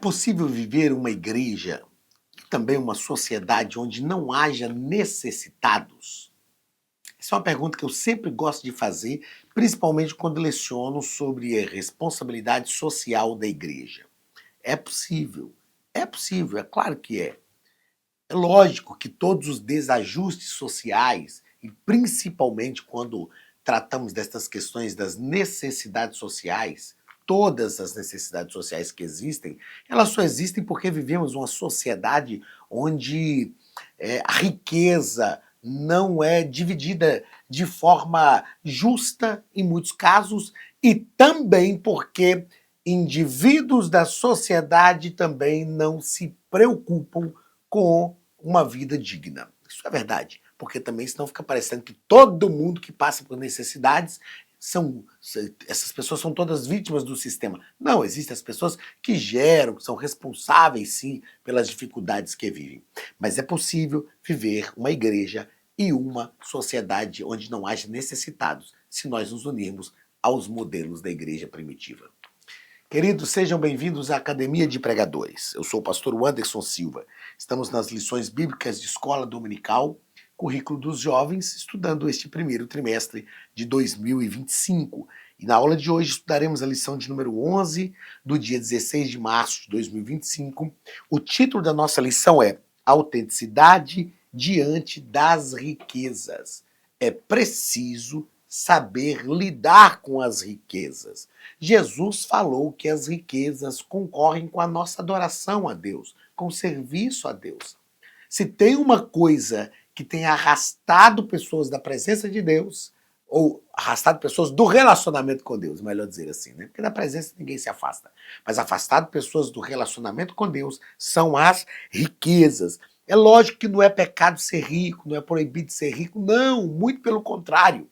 possível viver uma igreja e também uma sociedade onde não haja necessitados? Essa é uma pergunta que eu sempre gosto de fazer, principalmente quando leciono sobre a responsabilidade social da igreja. É possível, é claro que é. É lógico que todos os desajustes sociais, e principalmente quando tratamos destas questões das necessidades sociais, todas as necessidades sociais que existem, elas só existem porque vivemos uma sociedade onde a riqueza não é dividida de forma justa em muitos casos e também porque indivíduos da sociedade também não se preocupam com uma vida digna. Isso é verdade, porque também senão fica parecendo que todo mundo que passa por necessidades essas pessoas são todas vítimas do sistema. Não, existem as pessoas que geram, que são responsáveis sim pelas dificuldades que vivem. Mas é possível viver uma igreja e uma sociedade onde não haja necessitados, se nós nos unirmos aos modelos da igreja primitiva. Queridos, sejam bem-vindos à Academia de Pregadores. Eu sou o pastor Anderson Silva. Estamos nas lições bíblicas de escola dominical, currículo dos jovens, estudando este primeiro trimestre de 2025. E na aula de hoje estudaremos a lição de número 11, do dia 16 de março de 2025. O título da nossa lição é Autenticidade diante das riquezas. É preciso saber lidar com as riquezas. Jesus falou que as riquezas concorrem com a nossa adoração a Deus, com o serviço a Deus. Se tem uma coisa que tem arrastado pessoas da presença de Deus, ou arrastado pessoas do relacionamento com Deus, melhor dizer assim, né? Porque da presença ninguém se afasta. Mas afastado pessoas do relacionamento com Deus são as riquezas. É lógico que não é pecado ser rico, não é proibido ser rico, não, muito pelo contrário.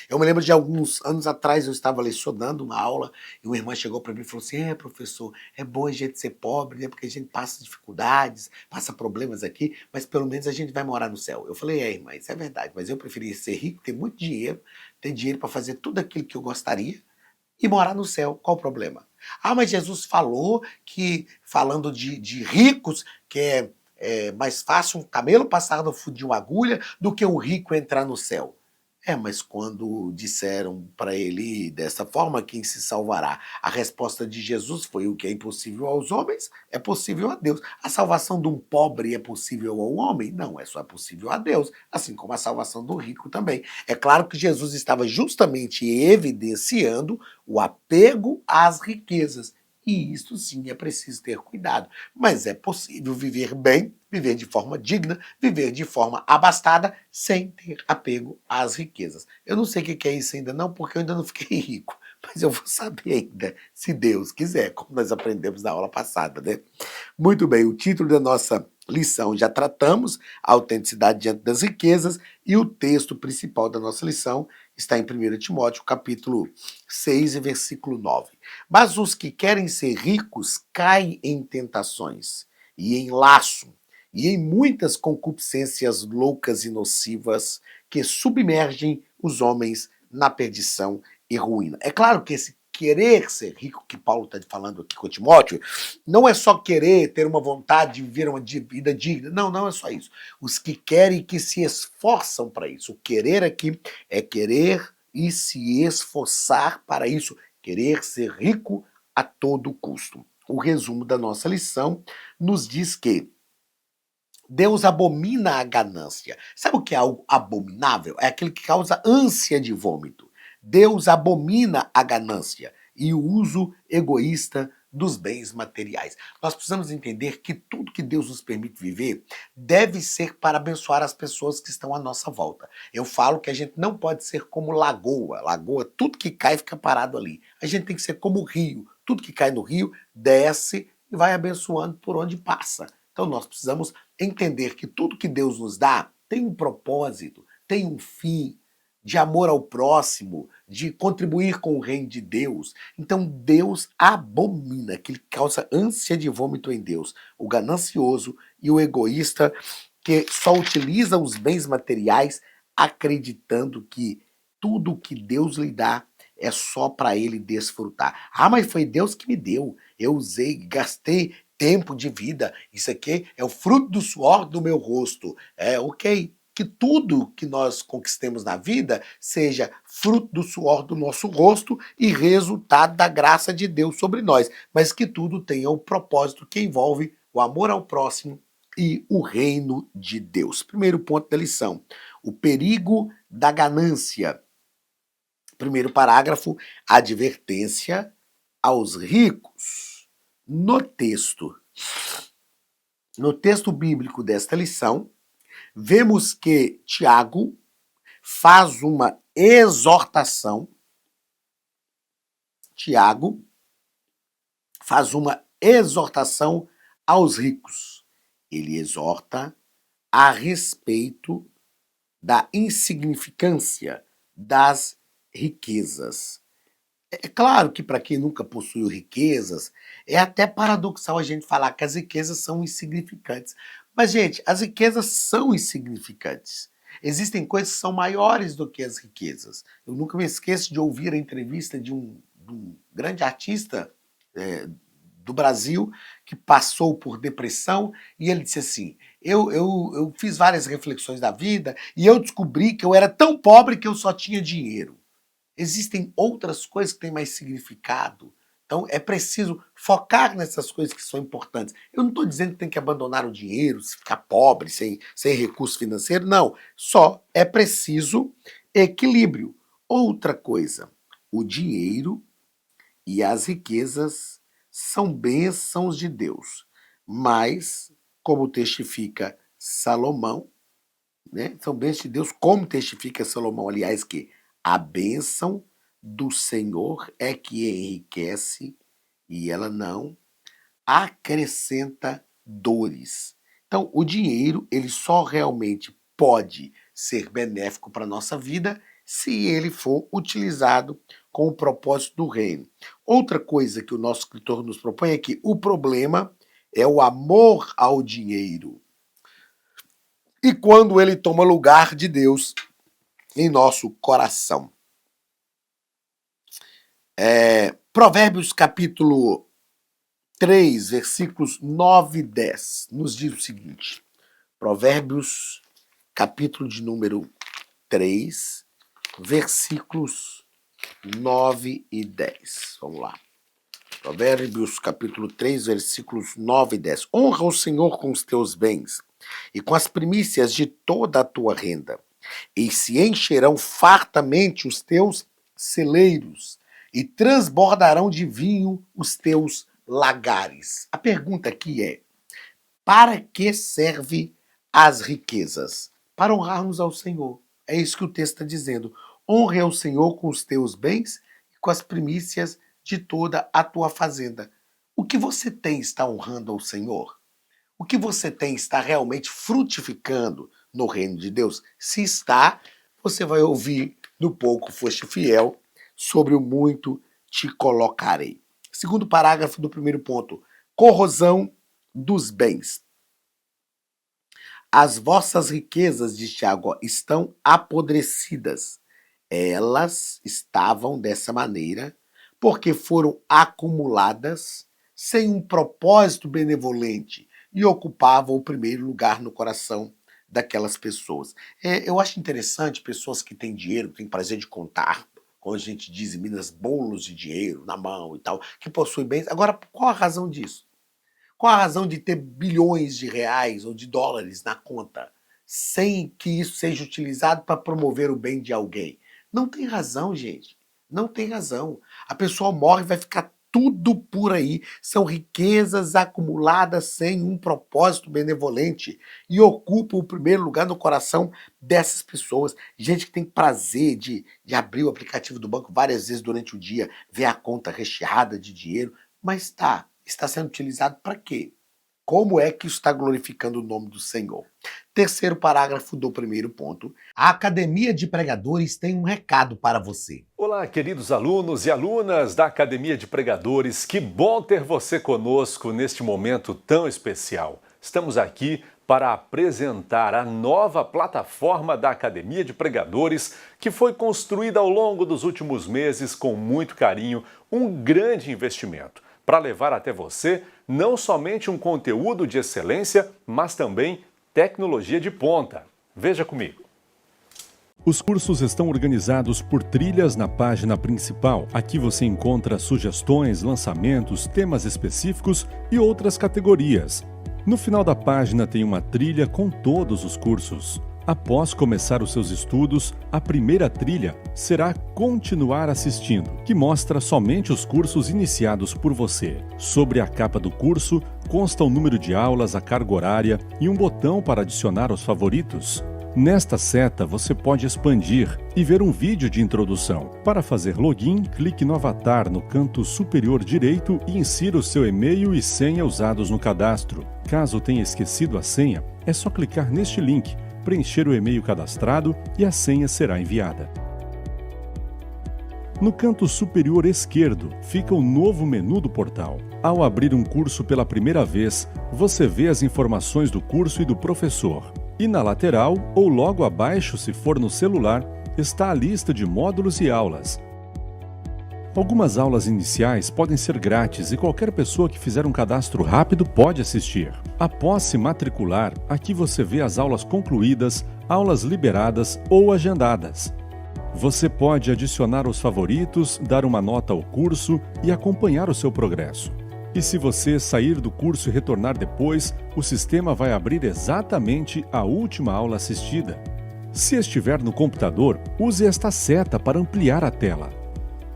Eu me lembro de alguns anos atrás, eu estava lecionando uma aula e uma irmã chegou para mim e falou assim: professor, é bom a gente ser pobre, né? Porque a gente passa dificuldades, passa problemas aqui, mas pelo menos a gente vai morar no céu. Eu falei: irmã, isso é verdade, mas eu preferia ser rico, ter muito dinheiro, ter dinheiro para fazer tudo aquilo que eu gostaria e morar no céu. Qual o problema? Mas Jesus falou que, falando de ricos, que é mais fácil um camelo passar no fio de uma agulha do que um rico entrar no céu. Mas quando disseram para ele dessa forma, quem se salvará? A resposta de Jesus foi: o que é impossível aos homens é possível a Deus. A salvação de um pobre é possível ao homem? Não, é só possível a Deus, assim como a salvação do rico também. É claro que Jesus estava justamente evidenciando o apego às riquezas. E isso sim é preciso ter cuidado. Mas é possível viver bem, viver de forma digna, viver de forma abastada, sem ter apego às riquezas. Eu não sei o que é isso ainda não, porque eu ainda não fiquei rico. Mas eu vou saber ainda, se Deus quiser, como nós aprendemos na aula passada, né? Muito bem, o título da nossa lição já tratamos, a autenticidade diante das riquezas, e o texto principal da nossa lição está em 1 Timóteo, capítulo 6, versículo 9. Mas os que querem ser ricos caem em tentações, e em laço, e em muitas concupiscências loucas e nocivas que submergem os homens na perdição e ruína. É claro que esse querer ser rico que Paulo está falando aqui com Timóteo, não é só querer ter uma vontade de viver uma vida digna. Não, não é só isso. Os que querem e que se esforçam para isso. O querer aqui é querer e se esforçar para isso. Querer ser rico a todo custo. O resumo da nossa lição nos diz que Deus abomina a ganância. Sabe o que é algo abominável? É aquilo que causa ânsia de vômito. Deus abomina a ganância e o uso egoísta dos bens materiais. Nós precisamos entender que tudo que Deus nos permite viver deve ser para abençoar as pessoas que estão à nossa volta. Eu falo que a gente não pode ser como lagoa. Lagoa, tudo que cai fica parado ali. A gente tem que ser como rio. Tudo que cai no rio desce e vai abençoando por onde passa. Então nós precisamos entender que tudo que Deus nos dá tem um propósito, tem um fim, de amor ao próximo, de contribuir com o reino de Deus. Então Deus abomina, que ele causa ânsia de vômito em Deus, o ganancioso e o egoísta que só utiliza os bens materiais acreditando que tudo que Deus lhe dá é só para ele desfrutar. Ah, mas foi Deus que me deu. Eu usei, gastei tempo de vida. Isso aqui é o fruto do suor do meu rosto. É ok. Que tudo que nós conquistemos na vida seja fruto do suor do nosso rosto e resultado da graça de Deus sobre nós, mas que tudo tenha o propósito que envolve o amor ao próximo e o reino de Deus. Primeiro ponto da lição: o perigo da ganância. Primeiro parágrafo: advertência aos ricos. No texto bíblico desta lição, vemos que Tiago faz uma exortação. Tiago faz uma exortação aos ricos. Ele exorta a respeito da insignificância das riquezas. É claro que para quem nunca possuiu riquezas, é até paradoxal a gente falar que as riquezas são insignificantes. Mas, gente, as riquezas são insignificantes. Existem coisas que são maiores do que as riquezas. Eu nunca me esqueço de ouvir a entrevista de um grande artista do Brasil que passou por depressão e ele disse assim: eu fiz várias reflexões da vida e eu descobri que eu era tão pobre que eu só tinha dinheiro. Existem outras coisas que têm mais significado. Então é preciso focar nessas coisas que são importantes. Eu não estou dizendo que tem que abandonar o dinheiro, ficar pobre, sem recurso financeiro, não. Só é preciso equilíbrio. Outra coisa, o dinheiro e as riquezas são bênçãos de Deus. Mas, como testifica Salomão, né, são bênçãos de Deus, como testifica Salomão, aliás, que a bênção do Senhor é que enriquece e ela não acrescenta dores. Então, o dinheiro, ele só realmente pode ser benéfico para a nossa vida se ele for utilizado com o propósito do reino. Outra coisa que o nosso escritor nos propõe é que o problema é o amor ao dinheiro. E quando ele toma lugar de Deus em nosso coração. Provérbios capítulo 3, versículos 9 e 10, nos diz o seguinte. Provérbios capítulo de número 3, versículos 9 e 10. Vamos lá. Provérbios capítulo 3, versículos 9 e 10. Honra o Senhor com os teus bens e com as primícias de toda a tua renda, e se encherão fartamente os teus celeiros, e transbordarão de vinho os teus lagares. A pergunta aqui é: para que serve as riquezas? Para honrarmos ao Senhor. É isso que o texto está dizendo. Honre ao Senhor com os teus bens e com as primícias de toda a tua fazenda. O que você tem está honrando ao Senhor? O que você tem está realmente frutificando no reino de Deus? Se está, você vai ouvir no pouco foste fiel, sobre o muito te colocarei. Segundo parágrafo do primeiro ponto, corrosão dos bens. As vossas riquezas, diz Tiago, estão apodrecidas. Elas estavam dessa maneira porque foram acumuladas sem um propósito benevolente e ocupavam o primeiro lugar no coração daquelas pessoas. Eu acho interessante pessoas que têm dinheiro, têm prazer de contar, como a gente diz em Minas, bolos de dinheiro na mão e tal, que possuem bens. Agora, qual a razão disso? Qual a razão de ter bilhões de reais ou de dólares na conta sem que isso seja utilizado para promover o bem de alguém? Não tem razão, gente. Não tem razão. A pessoa morre e vai ficar tudo por aí. São riquezas acumuladas sem um propósito benevolente e ocupam o primeiro lugar no coração dessas pessoas. Gente que tem prazer de abrir o aplicativo do banco várias vezes durante o dia, ver a conta recheada de dinheiro, mas está sendo utilizado para quê? Como é que isso está glorificando o nome do Senhor? Terceiro parágrafo do primeiro ponto. A Academia de Pregadores tem um recado para você. Olá, queridos alunos e alunas da Academia de Pregadores. Que bom ter você conosco neste momento tão especial. Estamos aqui para apresentar a nova plataforma da Academia de Pregadores, que foi construída ao longo dos últimos meses com muito carinho, um grande investimento, para levar até você não somente um conteúdo de excelência, mas também tecnologia de ponta. Veja comigo. Os cursos estão organizados por trilhas na página principal. Aqui você encontra sugestões, lançamentos, temas específicos e outras categorias. No final da página tem uma trilha com todos os cursos. Após começar os seus estudos, a primeira trilha será Continuar assistindo, que mostra somente os cursos iniciados por você. Sobre a capa do curso, consta o número de aulas, a carga horária e um botão para adicionar os favoritos. Nesta seta, você pode expandir e ver um vídeo de introdução. Para fazer login, clique no avatar no canto superior direito e insira o seu e-mail e senha usados no cadastro. Caso tenha esquecido a senha, é só clicar neste link, preencher o e-mail cadastrado e a senha será enviada. No canto superior esquerdo fica o novo menu do portal. Ao abrir um curso pela primeira vez, você vê as informações do curso e do professor. E na lateral, ou logo abaixo se for no celular, está a lista de módulos e aulas. Algumas aulas iniciais podem ser grátis e qualquer pessoa que fizer um cadastro rápido pode assistir. Após se matricular, aqui você vê as aulas concluídas, aulas liberadas ou agendadas. Você pode adicionar os favoritos, dar uma nota ao curso e acompanhar o seu progresso. E se você sair do curso e retornar depois, o sistema vai abrir exatamente a última aula assistida. Se estiver no computador, use esta seta para ampliar a tela.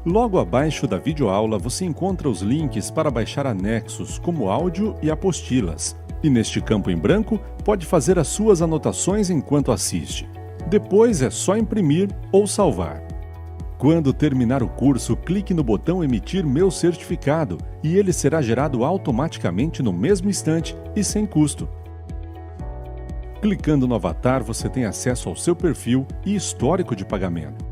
Logo abaixo da videoaula você encontra os links para baixar anexos, como áudio e apostilas. E neste campo em branco, pode fazer as suas anotações enquanto assiste. Depois é só imprimir ou salvar. Quando terminar o curso, clique no botão Emitir meu certificado e ele será gerado automaticamente no mesmo instante e sem custo. Clicando no avatar, você tem acesso ao seu perfil e histórico de pagamento.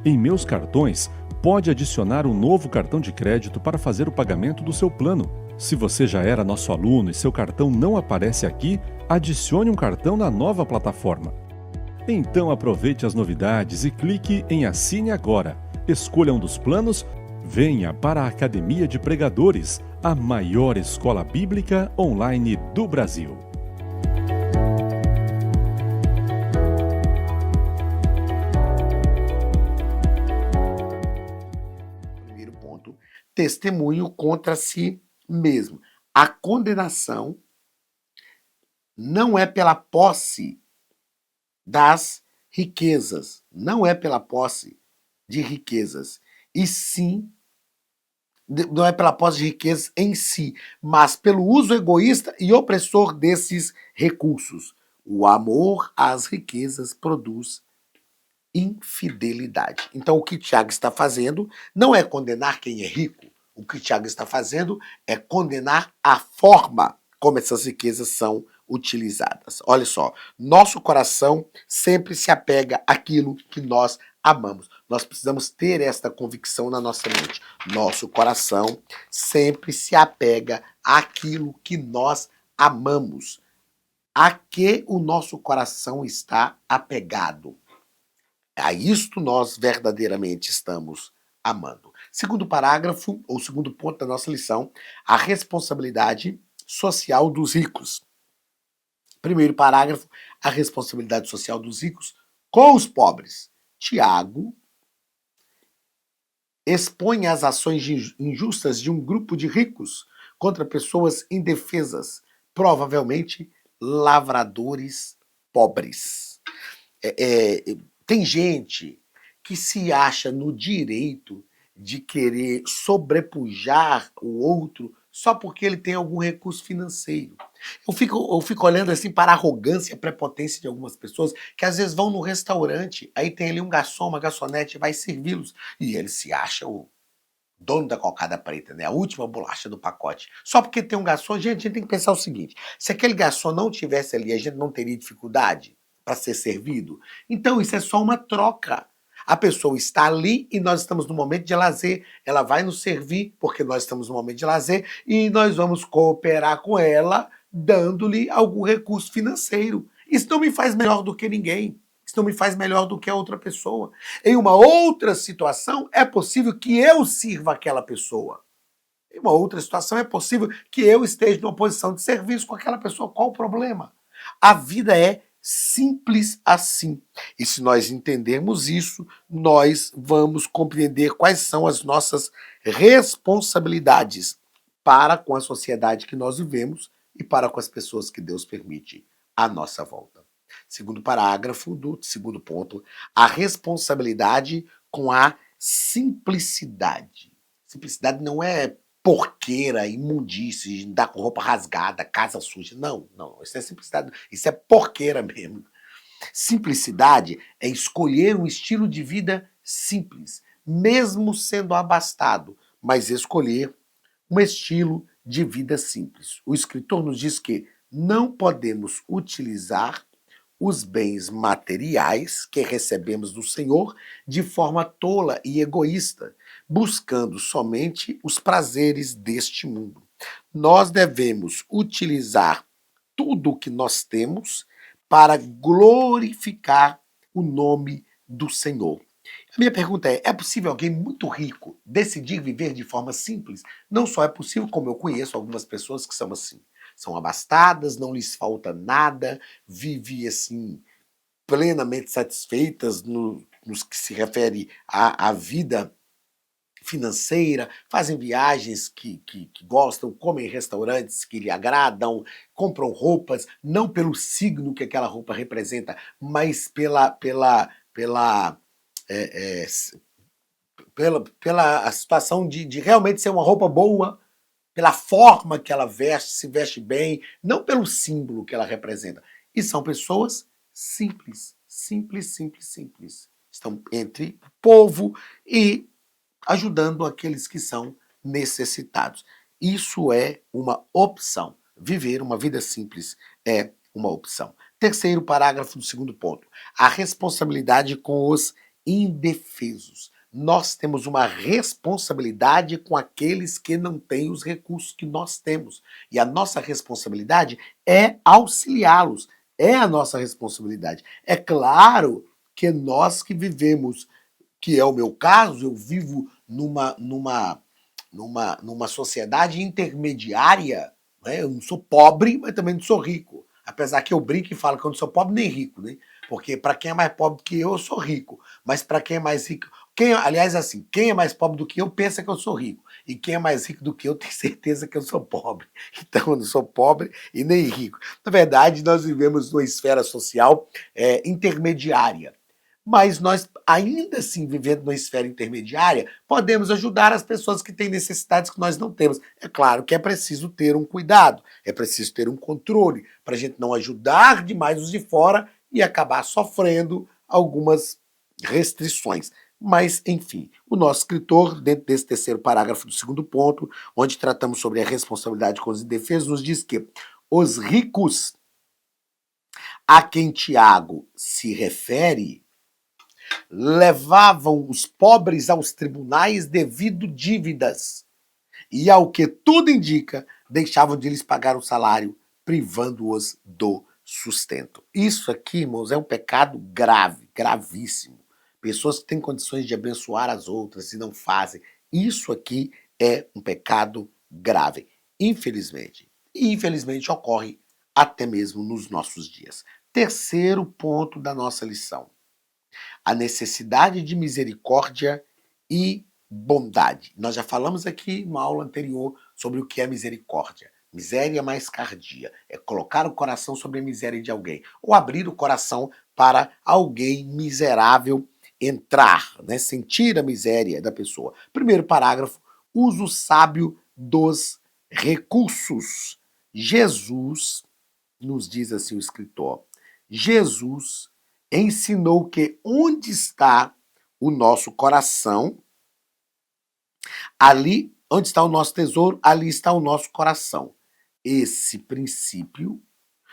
Em Meus Cartões, pode adicionar um novo cartão de crédito para fazer o pagamento do seu plano. Se você já era nosso aluno e seu cartão não aparece aqui, adicione um cartão na nova plataforma. Então aproveite as novidades e clique em Assine Agora. Escolha um dos planos, venha para a Academia de Pregadores, a maior escola bíblica online do Brasil. Primeiro ponto, testemunho contra si mesmo. A condenação não é pela posse das riquezas, não é pela posse de riquezas, e sim, não é pela posse de riquezas em si, mas pelo uso egoísta e opressor desses recursos. O amor às riquezas produz infidelidade. Então, o que Tiago está fazendo não é condenar quem é rico, o que Tiago está fazendo é condenar a forma como essas riquezas são utilizadas. Olha só, nosso coração sempre se apega àquilo que nós amamos. Nós precisamos ter esta convicção na nossa mente. Nosso coração sempre se apega àquilo que nós amamos. A que o nosso coração está apegado? A isto nós verdadeiramente estamos amando. Segundo parágrafo, ou segundo ponto da nossa lição, a responsabilidade social dos ricos. Primeiro parágrafo, a responsabilidade social dos ricos com os pobres. Tiago expõe as ações injustas de um grupo de ricos contra pessoas indefesas, provavelmente lavradores pobres. Tem gente que se acha no direito de querer sobrepujar o outro só porque ele tem algum recurso financeiro. Eu fico olhando assim para a arrogância e a prepotência de algumas pessoas que às vezes vão no restaurante, aí tem ali um garçom, uma garçonete, vai servi-los, e ele se acha o dono da cocada preta, né? A última bolacha do pacote. Só porque tem um garçom, gente, a gente tem que pensar o seguinte, se aquele garçom não tivesse ali, a gente não teria dificuldade para ser servido? Então isso é só uma troca. A pessoa está ali e nós estamos no momento de lazer, ela vai nos servir porque nós estamos no momento de lazer e nós vamos cooperar com ela dando-lhe algum recurso financeiro. Isso não me faz melhor do que ninguém. Isso não me faz melhor do que a outra pessoa. Em uma outra situação, é possível que eu sirva aquela pessoa. Em uma outra situação, é possível que eu esteja numa posição de serviço com aquela pessoa. Qual o problema? A vida é simples assim. E se nós entendermos isso, nós vamos compreender quais são as nossas responsabilidades para com a sociedade que nós vivemos e para com as pessoas que Deus permite à nossa volta. Segundo parágrafo do segundo ponto, a responsabilidade com a simplicidade. Simplicidade não é porqueira, imundície, andar com roupa rasgada, casa suja. Não, não, isso é simplicidade, isso é porqueira mesmo. Simplicidade é escolher um estilo de vida simples, mesmo sendo abastado, mas escolher um estilo de vida simples. O escritor nos diz que não podemos utilizar os bens materiais que recebemos do Senhor de forma tola e egoísta, buscando somente os prazeres deste mundo. Nós devemos utilizar tudo o que nós temos para glorificar o nome do Senhor. A minha pergunta é possível alguém muito rico decidir viver de forma simples? Não só é possível, como eu conheço algumas pessoas que são assim. São abastadas, não lhes falta nada, vivem assim, plenamente satisfeitas nos que se refere à vida financeira, fazem viagens que gostam, comem em restaurantes que lhe agradam, compram roupas, não pelo signo que aquela roupa representa, mas é, é, pela a situação de realmente ser uma roupa boa, pela forma que ela veste, se veste bem, não pelo símbolo que ela representa. E são pessoas simples, simples, simples, simples. Estão entre o povo e ajudando aqueles que são necessitados. Isso é uma opção. Viver uma vida simples é uma opção. Terceiro parágrafo do segundo ponto. A responsabilidade com os indefesos. Nós temos uma responsabilidade com aqueles que não têm os recursos que nós temos. E a nossa responsabilidade é auxiliá-los. É a nossa responsabilidade. É claro que nós que vivemos, que é o meu caso, eu vivo numa sociedade intermediária, né? Eu não sou pobre, mas também não sou rico. Apesar que eu brinco e falo que eu não sou pobre nem rico, né? Porque para quem é mais pobre que eu sou rico. Mas para quem é mais rico, aliás, assim, quem é mais pobre do que eu pensa que eu sou rico. E quem é mais rico do que eu tem certeza que eu sou pobre. Então eu não sou pobre e nem rico. Na verdade, nós vivemos numa esfera social intermediária. Mas nós, ainda assim, vivendo numa esfera intermediária, podemos ajudar as pessoas que têm necessidades que nós não temos. É claro que é preciso ter um cuidado, é preciso ter um controle, para a gente não ajudar demais os de fora e acabar sofrendo algumas restrições. Mas, enfim, o nosso escritor, dentro desse terceiro parágrafo do segundo ponto, onde tratamos sobre a responsabilidade com os indefesos, nos diz que os ricos a quem Tiago se refere levavam os pobres aos tribunais devido dívidas e, ao que tudo indica, deixavam de lhes pagar o salário, privando-os do sustento. Isso aqui, irmãos, é um pecado grave, gravíssimo. Pessoas que têm condições de abençoar as outras e não fazem. Isso aqui é um pecado grave, infelizmente. E infelizmente ocorre até mesmo nos nossos dias. Terceiro ponto da nossa lição: a necessidade de misericórdia e bondade. Nós já falamos aqui numa aula anterior sobre o que é misericórdia. Miséria mais cardia é colocar o coração sobre a miséria de alguém, ou abrir o coração para alguém miserável entrar, né? Sentir a miséria da pessoa. Primeiro parágrafo: uso sábio dos recursos. Jesus, nos diz assim o escritor, Jesus ensinou que onde está o nosso coração, ali, onde está o nosso tesouro, ali está o nosso coração. Esse princípio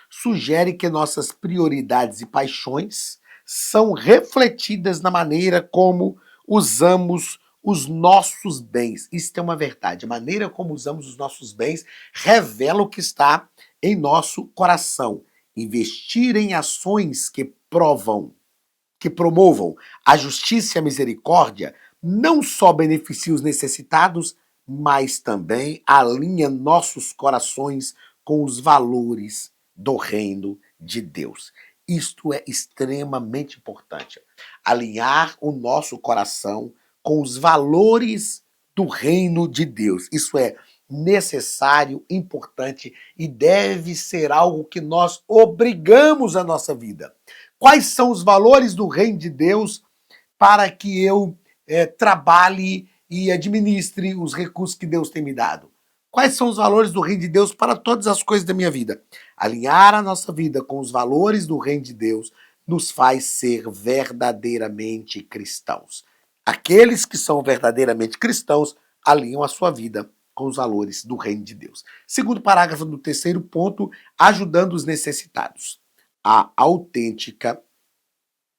sugere que nossas prioridades e paixões são refletidas na maneira como usamos os nossos bens. Isso é uma verdade. A maneira como usamos os nossos bens revela o que está em nosso coração, investir em ações que promovam a justiça e a misericórdia, não só beneficia os necessitados, mas também alinha nossos corações com os valores do reino de Deus. Isto é extremamente importante. Alinhar o nosso coração com os valores do reino de Deus. Isso é necessário, importante e deve ser algo que nós obrigamos a nossa vida. Quais são os valores do reino de Deus para que eu trabalhe e administre os recursos que Deus tem me dado? Quais são os valores do reino de Deus para todas as coisas da minha vida? Alinhar a nossa vida com os valores do reino de Deus nos faz ser verdadeiramente cristãos. Aqueles que são verdadeiramente cristãos alinham a sua vida com os valores do reino de Deus. Segundo parágrafo do terceiro ponto, ajudando os necessitados. A autêntica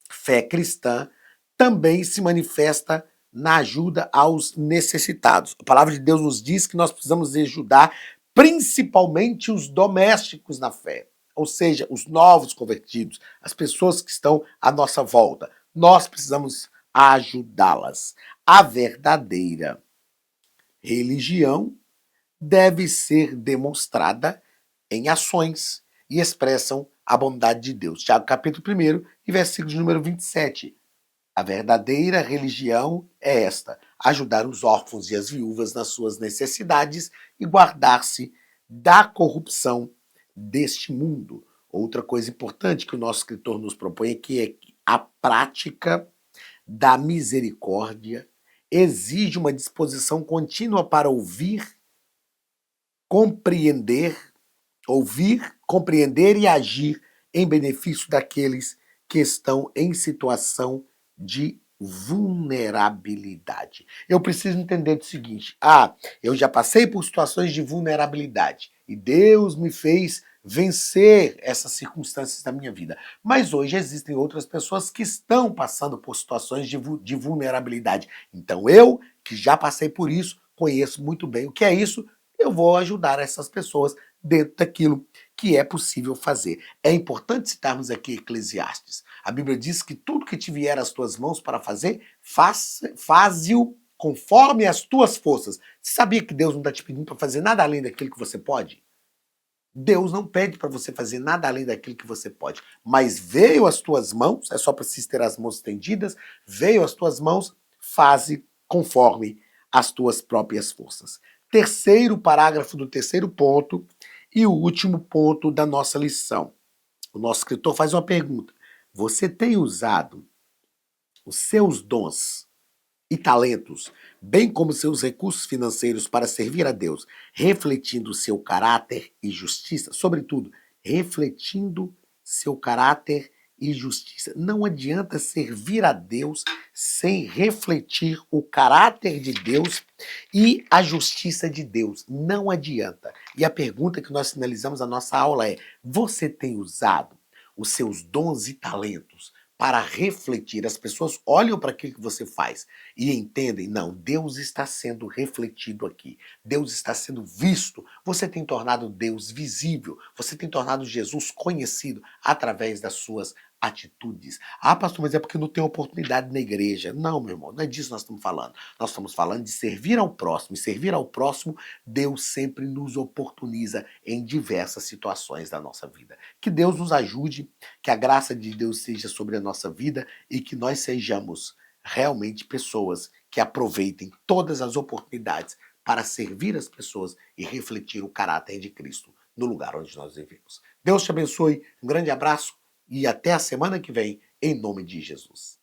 fé cristã também se manifesta na ajuda aos necessitados. A palavra de Deus nos diz que nós precisamos ajudar principalmente os domésticos na fé, ou seja, os novos convertidos, as pessoas que estão à nossa volta. Nós precisamos ajudá-las. A verdadeira religião deve ser demonstrada em ações e expressam a bondade de Deus. Tiago capítulo 1 e versículo de número 27. A verdadeira religião é esta: ajudar os órfãos e as viúvas nas suas necessidades e guardar-se da corrupção deste mundo. Outra coisa importante que o nosso escritor nos propõe aqui é que a prática da misericórdia exige uma disposição contínua para ouvir, compreender e agir em benefício daqueles que estão em situação de vulnerabilidade. Eu preciso entender o seguinte: eu já passei por situações de vulnerabilidade e Deus me fez vencer essas circunstâncias da minha vida. Mas hoje existem outras pessoas que estão passando por situações de vulnerabilidade. Então eu, que já passei por isso, conheço muito bem o que é isso, eu vou ajudar essas pessoas dentro daquilo que é possível fazer. É importante citarmos aqui Eclesiastes. A Bíblia diz que tudo que te vier às tuas mãos para fazer, faze-o conforme as tuas forças. Você sabia que Deus não está te pedindo para fazer nada além daquilo que você pode? Deus não pede para você fazer nada além daquilo que você pode. Mas veio às tuas mãos, é só preciso ter as mãos estendidas, veio às tuas mãos, faze conforme as tuas próprias forças. Terceiro parágrafo do terceiro ponto e o último ponto da nossa lição. O nosso escritor faz uma pergunta: você tem usado os seus dons e talentos, bem como seus recursos financeiros para servir a Deus, refletindo seu caráter e justiça? Sobretudo, refletindo seu caráter e justiça. Não adianta servir a Deus sem refletir o caráter de Deus e a justiça de Deus. Não adianta. E a pergunta que nós finalizamos a nossa aula é: você tem usado os seus dons e talentos para refletir? As pessoas olham para aquilo que você faz e entendem: não, Deus está sendo refletido aqui, Deus está sendo visto. Você tem tornado Deus visível, você tem tornado Jesus conhecido através das suas atitudes. Pastor, mas é porque não tem oportunidade na igreja. Não, meu irmão, não é disso que nós estamos falando. Nós estamos falando de servir ao próximo. E servir ao próximo, Deus sempre nos oportuniza em diversas situações da nossa vida. Que Deus nos ajude, que a graça de Deus seja sobre a nossa vida e que nós sejamos realmente pessoas que aproveitem todas as oportunidades para servir as pessoas e refletir o caráter de Cristo no lugar onde nós vivemos. Deus te abençoe, um grande abraço e até a semana que vem, em nome de Jesus.